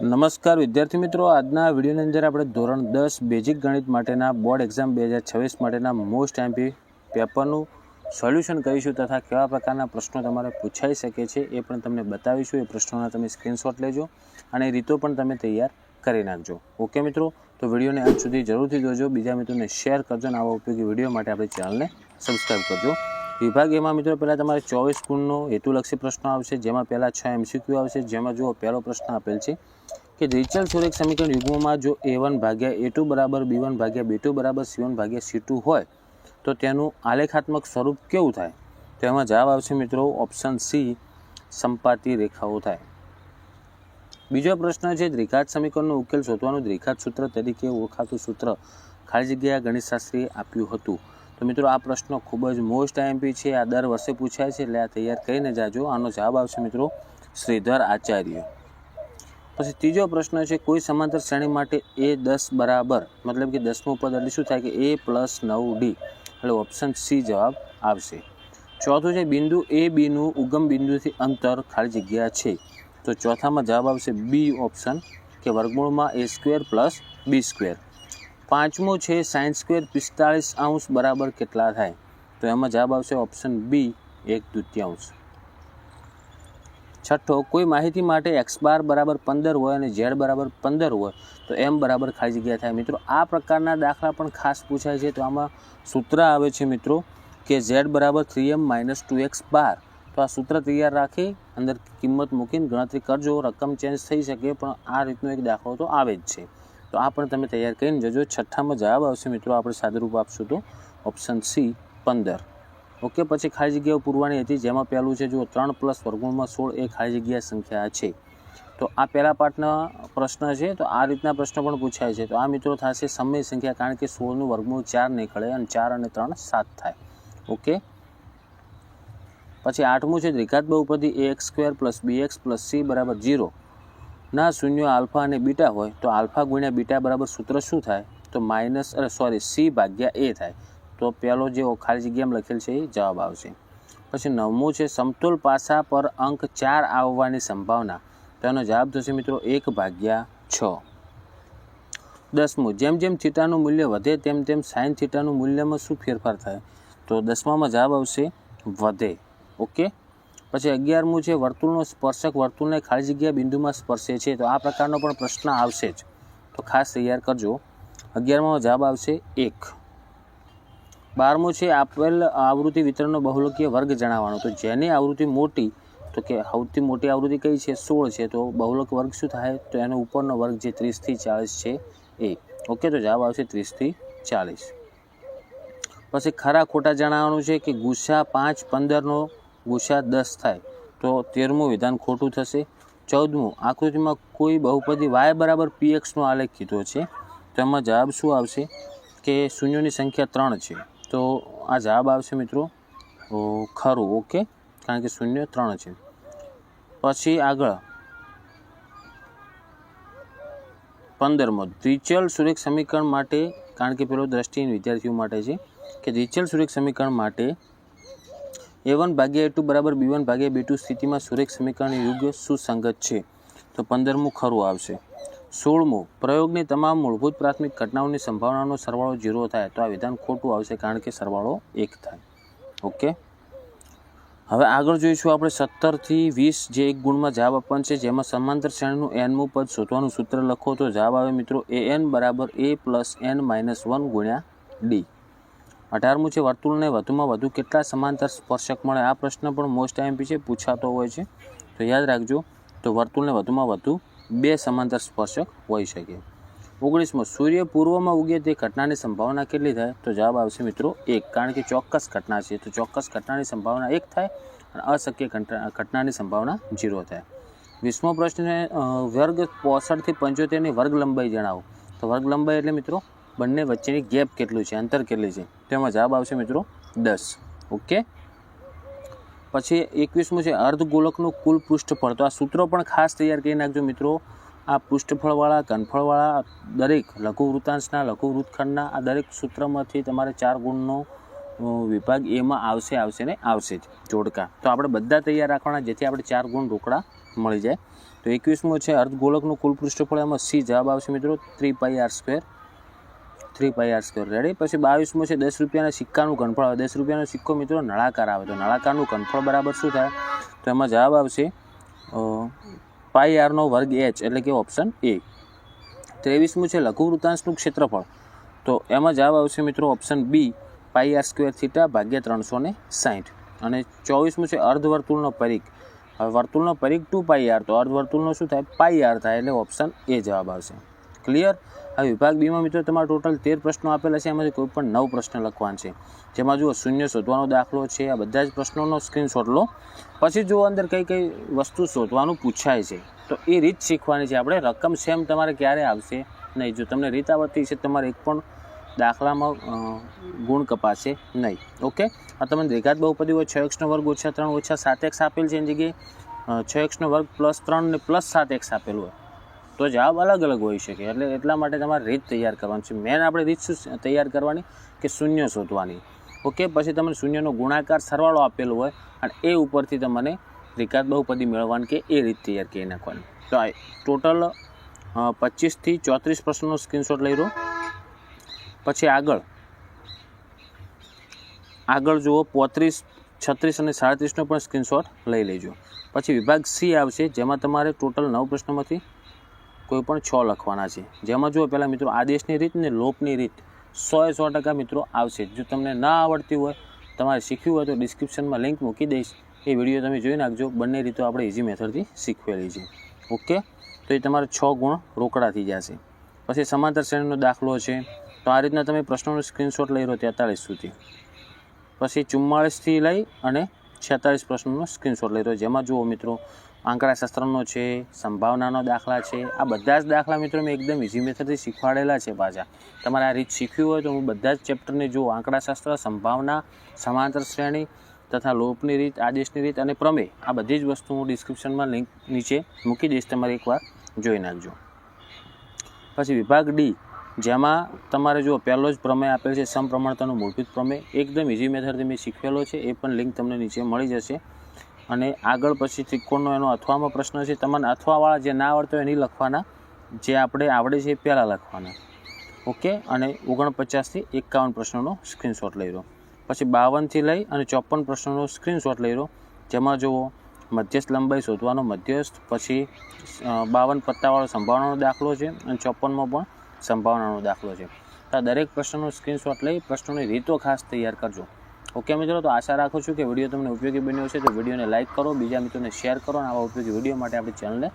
નમસ્કાર વિદ્યાર્થી મિત્રો, આજના વિડીયોની અંદર આપણે ધોરણ 10 બેઝિક ગણિત માટેના બોર્ડ એક્ઝામ 2026 માટેના મોસ્ટ એમપી પેપરનું સોલ્યુશન કરીશું તથા કેવા પ્રકારના પ્રશ્નો તમારે પૂછાઈ શકે છે એ પણ તમને બતાવીશું. એ પ્રશ્નોના તમે સ્ક્રીનશોટ લેજો અને એ રીતો પણ તમે તૈયાર કરી નાખજો. ઓકે મિત્રો, તો વિડીયોને અંત સુધી જરૂરથી જોજો, બીજા મિત્રોને શેર કરજો અને આવા ઉપયોગી વિડીયો માટે આપણી ચેનલને સબસ્ક્રાઈબ કરજો. વિભાગ એમાં મિત્રો પહેલાં તમારે 24 ગુણનો હેતુલક્ષી પ્રશ્નો આવશે, જેમાં પહેલાં 6 MCQ આવશે. જેમાં જુઓ પહેલો પ્રશ્ન આપેલ છે કે દ્વિચલ સુરેખ સમીકરણ યુગ્મમાં જો A1 ભાગ્યા A2 બરાબર B1 ભાગ્યા B2 બરાબર C1 ભાગ્યા C2 હોય તો તેનું આલેખાત્મક સ્વરૂપ કેવું થાય? તો એમાં જવાબ આવશે મિત્રો ઓપ્શન સી, સંપાતી રેખાઓ થાય. બીજો પ્રશ્ન છે દ્વિઘાત સમીકરણનો ઉકેલ શોધવાનું દ્વિઘાત સૂત્ર તરીકે ઓળખાતું સૂત્ર ખાલી જગ્યા ગણિતશાસ્ત્રીએ આપ્યું હતું. તો મિત્રો આ પ્રશ્ન ખૂબ જ મોસ્ટ આઈએમપી છે, આ દર વર્ષે પૂછાય છે, એટલે આ તૈયાર કરીને જાજો. આનો જવાબ આવશે મિત્રો શ્રીધર આચાર્ય. પછી ત્રીજો પ્રશ્ન છે કોઈ સમાંતર શ્રેણી માટે A10 બરાબર, મતલબ કે 10મું પદ એટલે શું થાય કે A+9D, એટલે ઓપ્શન સી જવાબ આવશે. ચોથું છે બિંદુ A બીનું ઉગમ બિંદુથી અંતર ખાલી જગ્યા છે, તો ચોથામાં જવાબ આવશે બી ઓપ્શન, કે વર્ગમૂળમાં A² + B². પાંચમું છે sin² 45° બરાબર કેટલા થાય? તો એમાં જવાબ આવશે ઓપ્શન બી, 1/2. છઠ્ઠો કોઈ માહિતી માટે x બાર બરાબર 15 હોય અને z બરાબર 15 હોય તો m બરાબર ખાલી જગ્યા થાય. મિત્રો આ પ્રકારના દાખલા પણ ખાસ પૂછાય છે. તો આમાં સૂત્ર આવે છે મિત્રો કે z બરાબર 3m - 2x બાર. તો આ સૂત્ર તૈયાર રાખી અંદર કિંમત મૂકીને ગણતરી કરજો. રકમ ચેન્જ થઈ શકે પણ આ રીતનો એક દાખલો તો આવે જ છે. તો આ પણ તમે તૈયાર કરીને જજો. છઠ્ઠામાં જવાબ આવશે મિત્રો, આપણે સાદુરૂપ આપશું તો ઓપ્શન સી 15. ઓકે, પછી ખાલી જગ્યાઓ પૂરવાની હતી, જેમાં પહેલું છે જો 3 + વર્ગમૂળમાં 16 એ ખાલી જગ્યા સંખ્યા છે. તો આ પહેલા પાઠના પ્રશ્ન છે. તો આ રીતના પ્રશ્નો પણ પૂછાય છે. તો આ મિત્રો થશે સમય સંખ્યા, કારણ કે 16નું વર્ગમૂળ 4 નીકળે અને 4 અને 3 7 થાય. ઓકે, પછી આઠમું છે દ્વિઘાત બહુપદી ax² + bx + c બરાબર 0 ના શૂન્યો આલ્ફા અને બીટા હોય તો આલ્ફા ગુણ્યા બીટા બરાબર સૂત્ર શું થાય? તો c ભાગ્યા a થાય. તો પહેલો જે ખાલી જગ્યામાં લખેલ છે એ જવાબ આવશે. પછી નવમું છે સમતોલ પાસા પર અંક 4 આવવાની સંભાવના, તો એનો જવાબ થશે મિત્રો 1/6. દસમું જેમ જેમ થીટાનું મૂલ્ય વધે તેમ તેમ સાઇન થીટાનું મૂલ્યમાં શું ફેરફાર થાય? તો દસમામાં જવાબ આવશે વધે. ઓકે, પછી 11મું છે વર્તુળનો સ્પર્શક વર્તુળને ખાલી જગ્યા બિંદુમાં સ્પર્શે છે. તો આ પ્રકારનો પણ પ્રશ્ન આવશે જ, તો ખાસ તૈયાર કરજો. 11માં જવાબ આવશે 1. 12મું છે આપેલ આવૃત્તિ વિતરણનો બહુલકીય વર્ગ જણાવવાનો. તો જેની આવૃત્તિ મોટી, તો કે સૌથી મોટી આવૃત્તિ કઈ છે? 16 છે. તો બહુલક વર્ગ શું થાય? તો એનો ઉપરનો વર્ગ જે 30 થી 40 છે એ. ઓકે, તો જવાબ આવશે 30 થી 40. પછી ખરા ખોટા જણાવવાનું છે કે ગુસા 5 15નો ગુસા 10 થાય. તો 13મું વિધાન ખોટું થશે. 14મું આકૃતિમાં કોઈ બહુપદી y બરાબર px નો આલેખ કીધો છે. તો એમાં જવાબ શું આવશે કે શૂન્યોની સંખ્યા 3 છે. તો આ જવાબ આવશે મિત્રો ખરું. ઓકે, કારણ કે શૂન્ય 3 છે. પછી આગળ 15મો દ્વિચલ સુરેખ સમીકરણ માટે, કારણ કે પેલો દ્રષ્ટિહીન વિદ્યાર્થીઓ માટે છે કે દ્વિચલ સુરેખ સમીકરણ માટે A1 ભાગ્યા A2 બરાબર B1 ભાગ્યા B2 સ્થિતિમાં સુરેખ સમીકરણ યુગ સુસંગત છે. તો 15મું ખરું આવશે. 16મું પ્રયોગની તમામ મૂળભૂત પ્રાથમિક ઘટનાઓની સંભાવનાનો સરવાળો 0 થાય. તો આ વિધાન ખોટું આવશે, કારણ કે સરવાળો 1 થાય. ઓકે, હવે આગળ જોઈશું આપણે 17 થી 20 જે એક ગુણમાં જવાબ આપવાનું છે, જેમાં સમાંતર શ્રેણીનું nમું પદ શોધવાનું સૂત્ર લખો. તો જવાબ આવે મિત્રો an બરાબર a + n - 1 ગુણ્યા d. 18મું છે વર્તુળને વધુમાં વધુ કેટલા સમાંતર સ્પર્શક મળે? આ પ્રશ્ન પણ મોસ્ટ આઈએમપી છે, પૂછાતો હોય છે, તો યાદ રાખજો. તો વર્તુળને વધુમાં વધુ 2 સમાંતર સ્પર્શક હોઈ શકે. 19મું સૂર્ય પૂર્વમાં ઉગે તે ઘટનાની સંભાવના કેટલી થાય? તો જવાબ આવશે મિત્રો 1, કારણ કે ચોક્કસ ઘટના છે. તો ચોક્કસ ઘટનાની સંભાવના 1 થાય અને અશક્ય ઘટનાની સંભાવના 0 થાય. 20મો પ્રશ્ન વર્ગ 65 થી 75ની વર્ગ લંબાઈ જણાવો. તો વર્ગ લંબાઈ એટલે મિત્રો બંને વચ્ચેની ગેપ કેટલું છે, અંતર કેટલી છે? તેમાં જવાબ આવશે મિત્રો 10. ઓકે, પછી 21મું છે અર્ધગોલકનું કુલ પૃષ્ઠફળ. તો આ સૂત્રો પણ ખાસ તૈયાર કરી નાખજો મિત્રો. આ પૃષ્ઠફળવાળા, ઘનફળવાળા, દરેક લઘુ વૃત્તાંશના, લઘુ વૃત્તખંડના આ દરેક સૂત્રમાંથી તમારે 4 ગુણનો વિભાગ એમાં આવશે ને આવશે જ જોડકા. તો આપણે બધા તૈયાર રાખવાના, જેથી આપણે 4 ગુણ રોકડા મળી જાય. તો 21મો છે અર્ધગોળકનું કુલ પૃષ્ઠફળ, એમાં સી જવાબ આવશે મિત્રો 3πr². રેડી. પછી 22મો છે 10 રૂપિયાના સિક્કાનું ઘનફળ આવે. 10 રૂપિયાનો સિક્કો મિત્રો નળાકાર આવે, તો નળાકારનું ઘનફળ બરાબર શું થાય? તો એમાં જવાબ આવશે πr²h, એટલે કે ઓપ્શન એ. 23મું છે લઘુ વૃત્તાંશનું ક્ષેત્રફળ, તો એમાં જવાબ આવશે મિત્રો ઓપ્શન બી πr² ભાગ્યા 360. અને 24મું છે અર્ધવર્તુળનો પરિઘ. હવે વર્તુળનો પરિઘ 2πr, તો અર્ધવર્તુળનો શું થાય? πr થાય, એટલે ઓપ્શન એ જવાબ આવશે. ક્લિયર. હવે વિભાગ બીમાં મિત્રો તમારા ટોટલ 13 પ્રશ્નો આપેલા છે, એમાંથી કોઈ પણ 9 પ્રશ્ન લખવાના છે. જેમાં જુઓ શૂન્ય શોધવાનો દાખલો છે. આ બધા જ પ્રશ્નોનો સ્ક્રીનશોટ લો. પછી જુઓ અંદર કઈ કઈ વસ્તુ શોધવાનું પૂછાય છે, તો એ રીત શીખવાની છે આપણે. રકમ સેમ તમારે ક્યારે આવશે નહીં. જો તમને રીત આવડતી છે તમારે એક પણ દાખલામાં ગુણ કપાશે નહીં. ઓકે. આ તમને દ્વિઘાત બહુપદી હોય 6x² - 3 - 7x આપેલ છે, એની જગ્યાએ 6x² + 3 ને +7x આપેલું હોય, તો જવાબ અલગ અલગ હોઈ શકે. એટલે એટલા માટે તમારે રીત તૈયાર કરવાની છે. મેન આપણે રીત શું તૈયાર કરવાની કે શૂન્ય શોધવાની. ઓકે. પછી તમને શૂન્યનો ગુણાકાર સરવાળો આપેલો હોય અને એ ઉપરથી તમને દ્વિઘાત બહુપદી મેળવવાની કે એ રીત તૈયાર કરી નાખવાની. તો આ ટોટલ 25 થી 34 પ્રશ્નોનો સ્ક્રીનશોટ લઈ લો. પછી આગળ જુઓ 35, 36 અને 37નો પણ સ્ક્રીનશોટ લઈ લેજો. પછી વિભાગ સી આવશે, જેમાં તમારે ટોટલ 9 પ્રશ્નોમાંથી કોઈ પણ 6 લખવાના છે. જેમાં જુઓ પહેલાં મિત્રો આદેશની રીત ને લોપની રીત 100% મિત્રો આવશે. જો તમને ના આવડતી હોય, તમારે શીખવું હોય, તો ડિસ્ક્રિપ્શનમાં લિંક મૂકી દઈશ, એ વિડીયો તમે જોઈ નાખજો. બંને રીતો આપણે ઇઝી મેથડથી શીખવેલી છે. ઓકે. તો એ તમારે 6 ગુણ રોકડા થઈ જશે. પછી સમાંતર શ્રેણીનો દાખલો છે, તો આ રીતના તમે પ્રશ્નોનો સ્ક્રીનશોટ લઈ લો 43 સુધી. પછી 44 થી લઈ અને 46 પ્રશ્નોનો સ્ક્રીનશોટ લઈ લો. જેમાં જુઓ મિત્રો આંકડાશાસ્ત્રનો છે, સંભાવનાનો દાખલા છે. આ બધા જ દાખલા મિત્રો મેં એકદમ ઇઝી મેથડથી શીખવાડેલા છે. પાછા તમારે આ રીત શીખવી હોય તો હું બધા જ ચેપ્ટરને જુઓ, આંકડાશાસ્ત્ર, સંભાવના, સમાંતર શ્રેણી તથા લોપની રીત, આદેશની રીત અને પ્રમેય, આ બધી જ વસ્તુ હું ડિસ્ક્રિપ્શનમાં લિંક નીચે મૂકી દઈશ, તમારે એકવાર જોઈ નાખજો. પછી વિભાગ ડી, જેમાં તમારે જો પહેલો જ પ્રમેય આપેલ છે, સમપ્રમાણતાનો મૂળભૂત પ્રમેય, એકદમ ઇઝી મેથડથી મેં શીખવેલો છે, એ પણ લિંક તમને નીચે મળી જશે. અને આગળ પછી ત્રિકોણનો એનો અથવામાં પ્રશ્ન છે. તમને અથવાવાળા જે ના આવડતો હોય એ નહીં લખવાના, જે આપણે આવડે છે એ પહેલાં લખવાના. ઓકે. અને 49 થી 51 પ્રશ્નોનો સ્ક્રીનશોટ લઈ લો. પછી 52 થી લઈ અને 54 પ્રશ્નોનો સ્ક્રીનશોટ લઈ લો. જેમાં જુઓ મધ્યસ્થ લંબાઈ શોધવાનો મધ્યસ્થ, પછી 52 પત્તાવાળો સંભાવનાનો દાખલો છે અને 54માં પણ સંભાવનાનો દાખલો છે. તો આ દરેક પ્રશ્નનો સ્ક્રીનશોટ લઈ પ્રશ્નોની રીતો ખાસ તૈયાર કરજો. ઓકે મિત્રો. તો આશા રાખું છું કે વિડીયો તમને ઉપયોગી બન્યો છે. તો વિડીયોને લાઇક કરો, બીજા મિત્રોને શેર કરો અને આવા ઉપયોગી વિડીયો માટે આપણી ચેનલને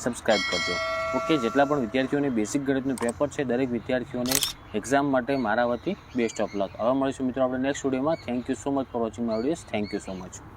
સબસ્ક્રાઈબ કરજો. ઓકે. જેટલા પણ વિદ્યાર્થીઓને બેસિક ગણિતનું પેપર છે, દરેક વિદ્યાર્થીઓને એક્ઝામ માટે મારા વતી બેસ્ટ ઓફ લક. હવે મળીશું મિત્રો આપણે નેક્સ્ટ વિડીયોમાં. Thank you so much for watching my videos. Thank you so much.